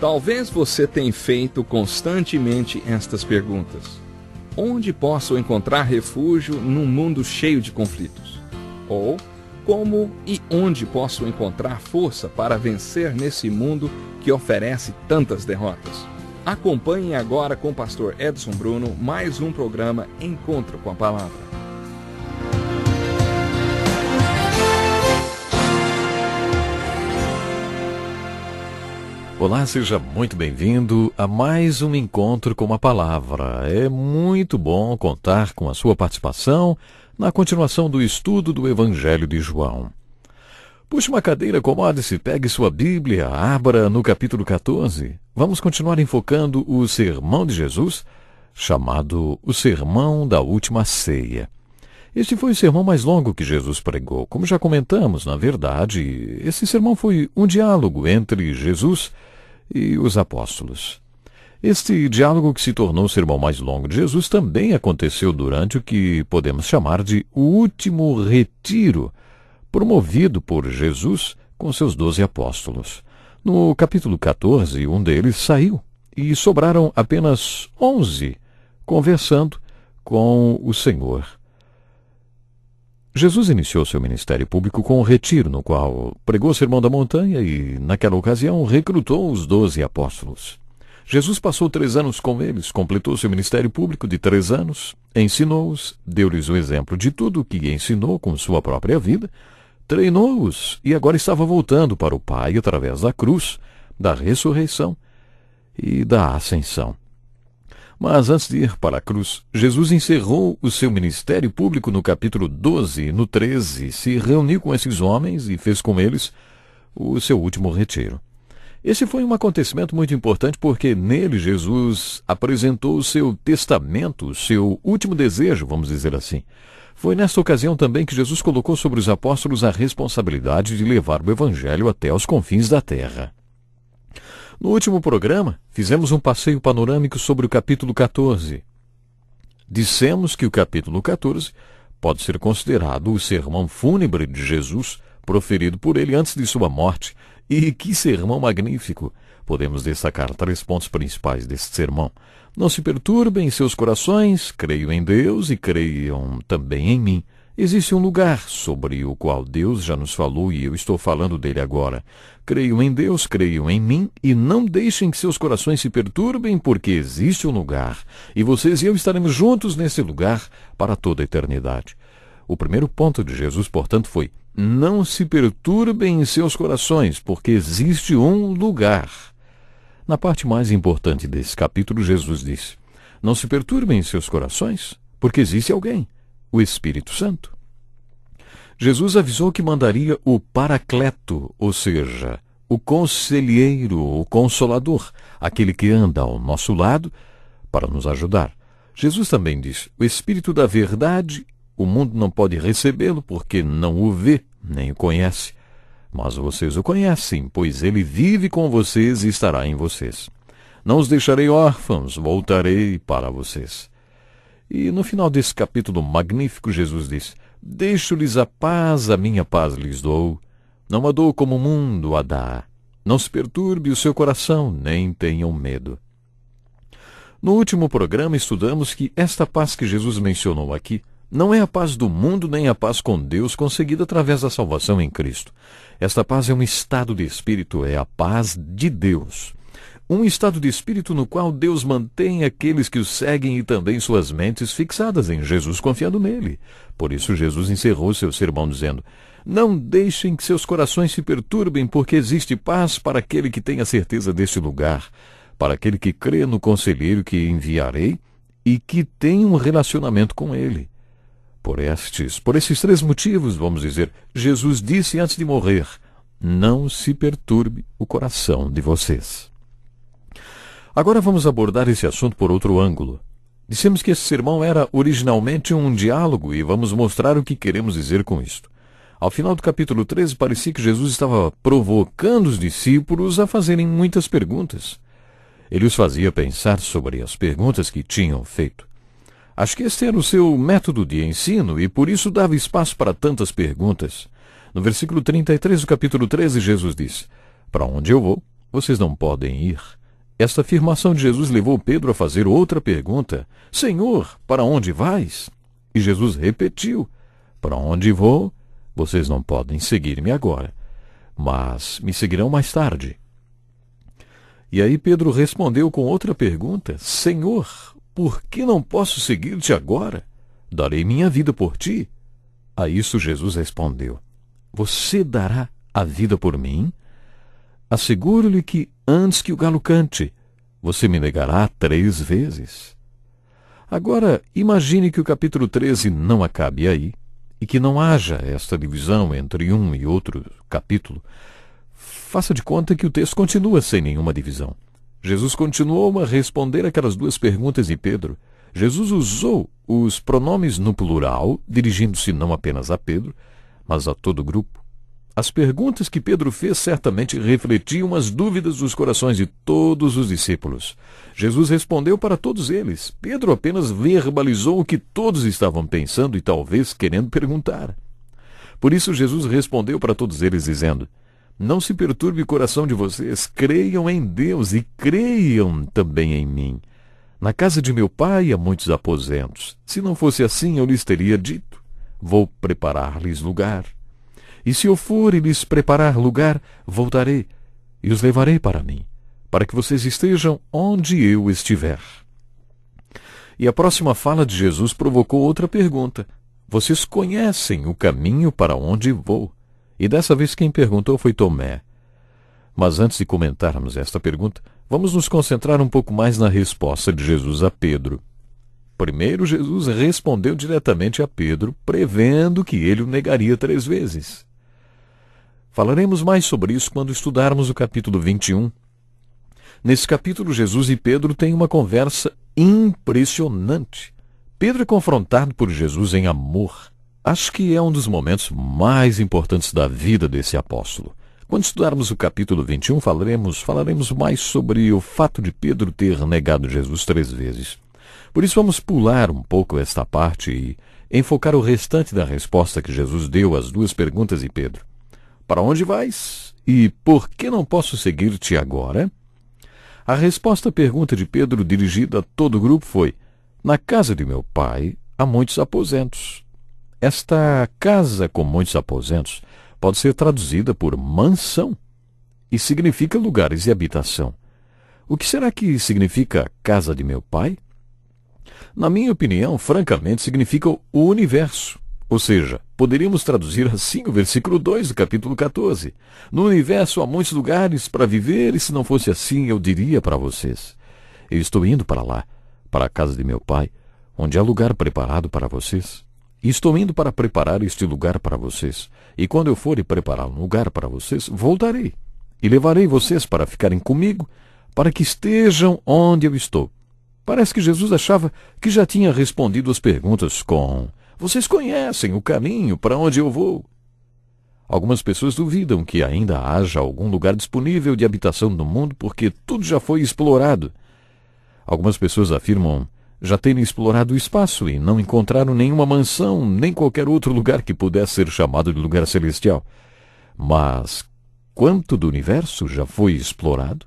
Talvez você tenha feito constantemente estas perguntas. Onde posso encontrar refúgio num mundo cheio de conflitos? Ou como e onde posso encontrar força para vencer nesse mundo que oferece tantas derrotas? Acompanhe agora com o pastor Edson Bruno mais um programa Encontro com a Palavra. Olá, seja muito bem-vindo a mais um Encontro com a Palavra. É muito bom contar com a sua participação na continuação do estudo do Evangelho de João. Puxe uma cadeira, acomode-se, pegue sua Bíblia, abra no capítulo 14. Vamos continuar enfocando o sermão de Jesus, chamado o Sermão da Última Ceia. Este foi o sermão mais longo que Jesus pregou. Como já comentamos, na verdade, esse sermão foi um diálogo entre Jesus e os apóstolos. Este diálogo, que se tornou o sermão mais longo de Jesus, também aconteceu durante o que podemos chamar de o último retiro, promovido por Jesus com seus 12 apóstolos. No capítulo 14, um deles saiu e sobraram apenas 11 conversando com o Senhor. Jesus iniciou seu ministério público com um retiro, no qual pregou o Sermão da Montanha e, naquela ocasião, recrutou os 12 apóstolos. Jesus passou 3 anos com eles, completou seu ministério público de 3 anos, ensinou-os, deu-lhes o exemplo de tudo o que ensinou com sua própria vida, treinou-os e agora estava voltando para o Pai através da cruz, da ressurreição e da ascensão. Mas antes de ir para a cruz, Jesus encerrou o seu ministério público no capítulo 12, no 13, se reuniu com esses homens e fez com eles o seu último retiro. Esse foi um acontecimento muito importante porque nele Jesus apresentou o seu testamento, o seu último desejo, vamos dizer assim. Foi nesta ocasião também que Jesus colocou sobre os apóstolos a responsabilidade de levar o Evangelho até aos confins da terra. No último programa, fizemos um passeio panorâmico sobre o capítulo 14. Dissemos que o capítulo 14 pode ser considerado o sermão fúnebre de Jesus, proferido por ele antes de sua morte. E que sermão magnífico! Podemos destacar 3 pontos principais deste sermão. Não se perturbem em seus corações, creiam em Deus e creiam também em mim. Existe um lugar sobre o qual Deus já nos falou e eu estou falando dele agora. Creiam em Deus, creiam em mim e não deixem que seus corações se perturbem, porque existe um lugar e vocês e eu estaremos juntos nesse lugar para toda a eternidade. O primeiro ponto de Jesus, portanto, foi: não se perturbem em seus corações, porque existe um lugar. Na parte mais importante desse capítulo, Jesus disse: não se perturbem em seus corações, porque existe alguém, o Espírito Santo. Jesus avisou que mandaria o Paracleto, ou seja, o Conselheiro, o Consolador, aquele que anda ao nosso lado para nos ajudar. Jesus também disse: o Espírito da Verdade, o mundo não pode recebê-lo porque não o vê, nem o conhece. Mas vocês o conhecem, pois ele vive com vocês e estará em vocês. Não os deixarei órfãos, voltarei para vocês. E no final desse capítulo magnífico, Jesus disse: deixo-lhes a paz, a minha paz lhes dou. Não a dou como o mundo a dá. Não se perturbe o seu coração, nem tenham medo. No último programa, estudamos que esta paz que Jesus mencionou aqui não é a paz do mundo, nem a paz com Deus conseguida através da salvação em Cristo. Esta paz é um estado de espírito, é a paz de Deus. Um estado de espírito no qual Deus mantém aqueles que o seguem e também suas mentes fixadas em Jesus, confiando nele. Por isso Jesus encerrou seu sermão dizendo: não deixem que seus corações se perturbem, porque existe paz para aquele que tem a certeza deste lugar, para aquele que crê no conselheiro que enviarei e que tem um relacionamento com ele. Por esses 3 motivos, vamos dizer, Jesus disse antes de morrer: não se perturbe o coração de vocês. Agora vamos abordar esse assunto por outro ângulo. Dissemos que esse sermão era originalmente um diálogo e vamos mostrar o que queremos dizer com isto. Ao final do capítulo 13, parecia que Jesus estava provocando os discípulos a fazerem muitas perguntas. Ele os fazia pensar sobre as perguntas que tinham feito. Acho que este era o seu método de ensino e por isso dava espaço para tantas perguntas. No versículo 33 do capítulo 13, Jesus disse: para onde eu vou, vocês não podem ir. Esta afirmação de Jesus levou Pedro a fazer outra pergunta: Senhor, para onde vais? E Jesus repetiu: para onde vou? Vocês não podem seguir-me agora, mas me seguirão mais tarde. E aí Pedro respondeu com outra pergunta: Senhor, por que não posso seguir-te agora? Darei minha vida por ti. A isso Jesus respondeu: Você dará a vida por mim? Asseguro-lhe que antes que o galo cante, você me negará 3 vezes. Agora, imagine que o capítulo 13 não acabe aí, e que não haja esta divisão entre um e outro capítulo. Faça de conta que o texto continua sem nenhuma divisão. Jesus continuou a responder aquelas 2 perguntas de Pedro. Jesus usou os pronomes no plural, dirigindo-se não apenas a Pedro, mas a todo o grupo. As perguntas que Pedro fez certamente refletiam as dúvidas dos corações de todos os discípulos. Jesus respondeu para todos eles. Pedro apenas verbalizou o que todos estavam pensando e talvez querendo perguntar. Por isso Jesus respondeu para todos eles dizendo: Não se perturbe o coração de vocês, creiam em Deus e creiam também em mim. Na casa de meu pai há muitos aposentos. Se não fosse assim, eu lhes teria dito: Vou preparar-lhes lugar. E se eu for e lhes preparar lugar, voltarei e os levarei para mim, para que vocês estejam onde eu estiver. E a próxima fala de Jesus provocou outra pergunta: Vocês conhecem o caminho para onde vou? E dessa vez quem perguntou foi Tomé. Mas antes de comentarmos esta pergunta, vamos nos concentrar um pouco mais na resposta de Jesus a Pedro. Primeiro, Jesus respondeu diretamente a Pedro, prevendo que ele o negaria 3 vezes. Falaremos mais sobre isso quando estudarmos o capítulo 21. Nesse capítulo, Jesus e Pedro têm uma conversa impressionante. Pedro é confrontado por Jesus em amor. Acho que é um dos momentos mais importantes da vida desse apóstolo. Quando estudarmos o capítulo 21, falaremos mais sobre o fato de Pedro ter negado Jesus 3 vezes. Por isso vamos pular um pouco esta parte e enfocar o restante da resposta que Jesus deu às 2 perguntas de Pedro. Para onde vais? E por que não posso seguir-te agora? A resposta à pergunta de Pedro dirigida a todo o grupo foi: Na casa de meu pai há muitos aposentos. Esta casa com muitos aposentos pode ser traduzida por mansão e significa lugares de habitação. O que será que significa casa de meu pai? Na minha opinião, francamente, significa o universo. Ou seja, poderíamos traduzir assim o versículo 2 do capítulo 14. No universo há muitos lugares para viver, e se não fosse assim, eu diria para vocês: Eu estou indo para lá, para a casa de meu pai, onde há lugar preparado para vocês. E estou indo para preparar este lugar para vocês. E quando eu for e preparar um lugar para vocês, voltarei. E levarei vocês para ficarem comigo, para que estejam onde eu estou. Parece que Jesus achava que já tinha respondido as perguntas com: Vocês conhecem o caminho para onde eu vou? Algumas pessoas duvidam que ainda haja algum lugar disponível de habitação no mundo porque tudo já foi explorado. Algumas pessoas afirmam já terem explorado o espaço e não encontraram nenhuma mansão, nem qualquer outro lugar que pudesse ser chamado de lugar celestial. Mas quanto do universo já foi explorado?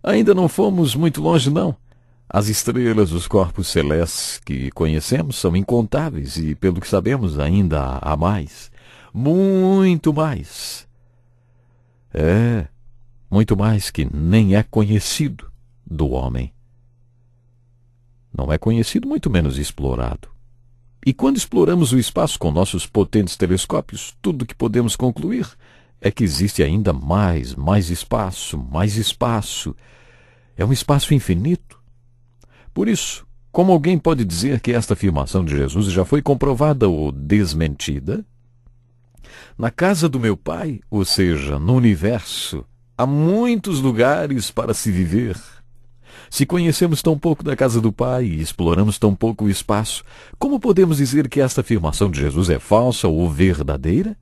Ainda não fomos muito longe, não. As estrelas, os corpos celestes que conhecemos são incontáveis e, pelo que sabemos, ainda há mais. Muito mais. Muito mais que nem é conhecido do homem. Não é conhecido, muito menos explorado. E quando exploramos o espaço com nossos potentes telescópios, tudo o que podemos concluir é que existe ainda mais espaço, mais espaço. É um espaço infinito. Por isso, como alguém pode dizer que esta afirmação de Jesus já foi comprovada ou desmentida? Na casa do meu pai, ou seja, no universo, há muitos lugares para se viver. Se conhecemos tão pouco da casa do Pai e exploramos tão pouco o espaço, como podemos dizer que esta afirmação de Jesus é falsa ou verdadeira?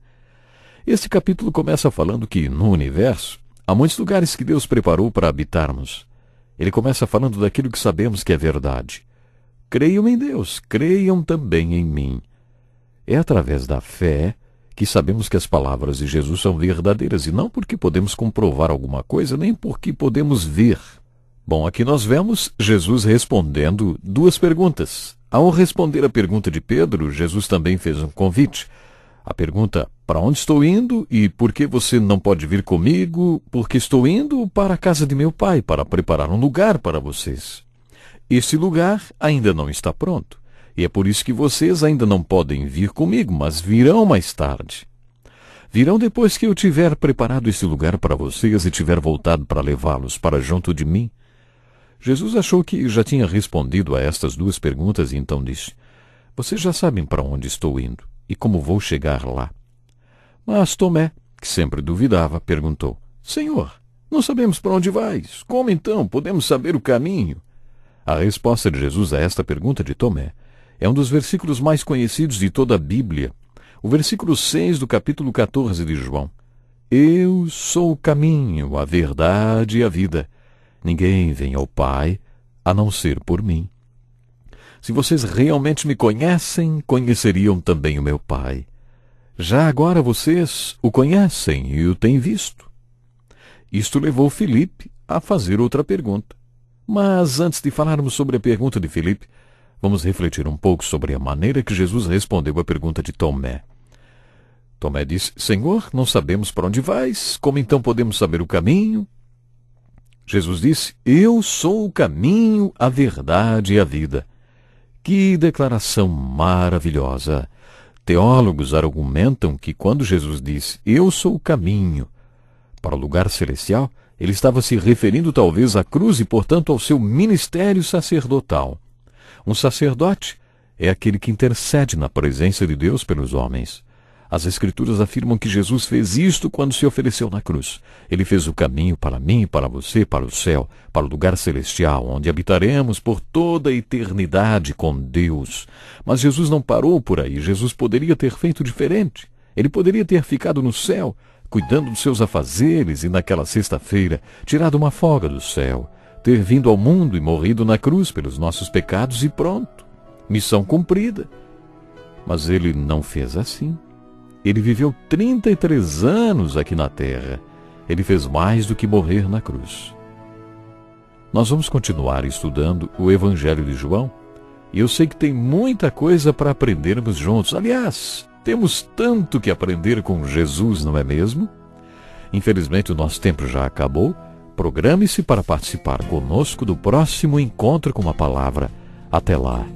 Este capítulo começa falando que, no universo, há muitos lugares que Deus preparou para habitarmos. Ele começa falando daquilo que sabemos que é verdade. Creiam em Deus, creiam também em mim. É através da fé que sabemos que as palavras de Jesus são verdadeiras, e não porque podemos comprovar alguma coisa, nem porque podemos ver. Bom, aqui nós vemos Jesus respondendo duas perguntas. Ao responder a pergunta de Pedro, Jesus também fez um convite. A pergunta: para onde estou indo e por que você não pode vir comigo? Porque estou indo para a casa de meu pai, para preparar um lugar para vocês. Esse lugar ainda não está pronto, e é por isso que vocês ainda não podem vir comigo, mas virão mais tarde. Virão depois que eu tiver preparado esse lugar para vocês e tiver voltado para levá-los para junto de mim. Jesus achou que já tinha respondido a estas duas perguntas e então disse: vocês já sabem para onde estou indo e como vou chegar lá. Mas Tomé, que sempre duvidava, perguntou: Senhor, não sabemos para onde vais. Como então podemos saber o caminho? A resposta de Jesus a esta pergunta de Tomé é um dos versículos mais conhecidos de toda a Bíblia. O versículo 6 do capítulo 14 de João. Eu sou o caminho, a verdade e a vida. Ninguém vem ao Pai a não ser por mim. Se vocês realmente me conhecem, conheceriam também o meu Pai. Já agora vocês o conhecem e o têm visto. Isto levou Filipe a fazer outra pergunta. Mas antes de falarmos sobre a pergunta de Filipe, vamos refletir um pouco sobre a maneira que Jesus respondeu à pergunta de Tomé. Tomé disse: Senhor, não sabemos para onde vais, como então podemos saber o caminho? Jesus disse: eu sou o caminho, a verdade e a vida. Que declaração maravilhosa! Teólogos argumentam que quando Jesus disse: eu sou o caminho para o lugar celestial, ele estava se referindo talvez à cruz e, portanto, ao seu ministério sacerdotal. Um sacerdote é aquele que intercede na presença de Deus pelos homens. As Escrituras afirmam que Jesus fez isto quando se ofereceu na cruz. Ele fez o caminho para mim, para você, para o céu, para o lugar celestial, onde habitaremos por toda a eternidade com Deus. Mas Jesus não parou por aí. Jesus poderia ter feito diferente. Ele poderia ter ficado no céu, cuidando dos seus afazeres e naquela sexta-feira tirado uma folga do céu, ter vindo ao mundo e morrido na cruz pelos nossos pecados e pronto. Missão cumprida. Mas ele não fez assim. Ele viveu 33 anos aqui na terra. Ele fez mais do que morrer na cruz. Nós vamos continuar estudando o Evangelho de João, e eu sei que tem muita coisa para aprendermos juntos. Aliás, temos tanto que aprender com Jesus, não é mesmo? Infelizmente, o nosso tempo já acabou. Programe-se para participar conosco do próximo encontro com a palavra. Até lá.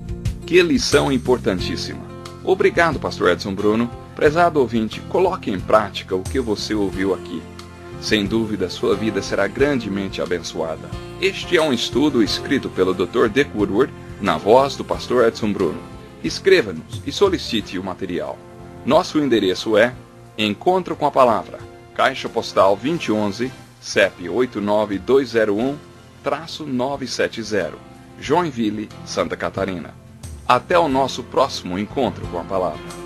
Que lição importantíssima. Obrigado, pastor Edson Bruno. Prezado ouvinte, coloque em prática o que você ouviu aqui. Sem dúvida, sua vida será grandemente abençoada. Este é um estudo escrito pelo Dr. Dick Woodward, na voz do pastor Edson Bruno. Escreva-nos e solicite o material. Nosso endereço é Encontro com a Palavra, Caixa Postal 2011, CEP 89201-970, Joinville, Santa Catarina. Até o nosso próximo encontro com a Palavra.